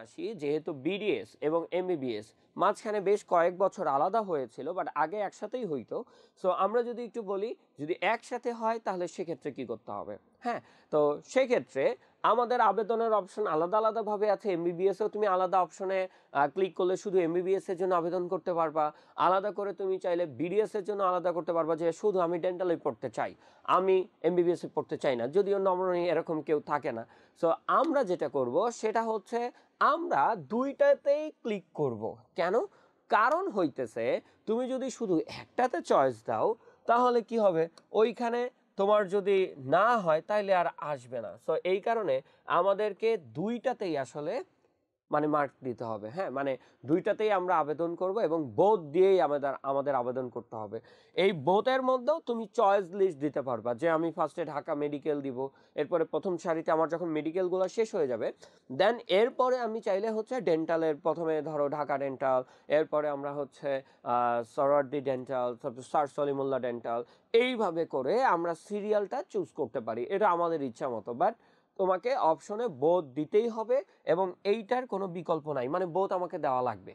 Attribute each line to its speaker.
Speaker 1: আসি, যেহেতু বিডিএস এবং এমবিবিএস মাঝখানে বেশ কয়েক বছর আলাদা হয়েছিল, বাট আগে একসাথেই হইতো। সো আমরা যদি একটু বলি, যদি একসাথে হয় তাহলে সেক্ষেত্রে কি করতে হবে? হ্যাঁ, তো সেক্ষেত্রে আমাদের আবেদনের অপশন আলাদা আলাদাভাবে আছে। এমবিবিএসেও তুমি আলাদা অপশনে ক্লিক করলে শুধু এমবিবিএস এর জন্য আবেদন করতে পারবা। আলাদা করে তুমি চাইলে বিডিএস এর জন্য আলাদা করতে পারবা, যে শুধু আমি ডেন্টালে পড়তে চাই, আমি এমবিবিএস এ পড়তে চাই না, যদিও নমনী এরকম কেউ থাকে না। সো আমরা যেটা করব সেটা হচ্ছে আমরা দুইটাতেই ক্লিক করব। কেন? কারণ হইতেছে তুমি যদি শুধু একটাতে চয়েস দাও তাহলে কি হবে, ওইখানে তোমার যদি না হয় তাইলে আর আসবে না। সো এই কারণে আমাদেরকে দুইটাতেই আসলে মানে মার্ক দিতে হবে। হ্যাঁ, মানে দুইটাতেই আমরা আবেদন করব এবং বোথ দিয়েই আমাদের আমাদের আবেদন করতে হবে। এই বোথের মধ্যেও তুমি চয়েস লিস্ট দিতে পারবা, যে আমি ফার্স্টে ঢাকা মেডিকেল দিব, এরপরে প্রথম সারিতে আমার যখন মেডিকেলগুলো শেষ হয়ে যাবে দেন এরপরে আমি চাইলে হচ্ছে ডেন্টালের প্রথমে ধরো ঢাকা ডেন্টাল, এরপরে আমরা হচ্ছে সরারদি ডেন্টাল, তারপর স্যার সলিমুল্লাহ ডেন্টাল, এইভাবে করে আমরা সিরিয়ালটা চুজ করতে পারি। এটা আমাদের ইচ্ছা মতো, বাট তোমাকে অপশনে বোথ দিতেই হবে এবং এইটার কোনো বিকল্প নাই, মানে বোথ আমাকে দেওয়া লাগবে।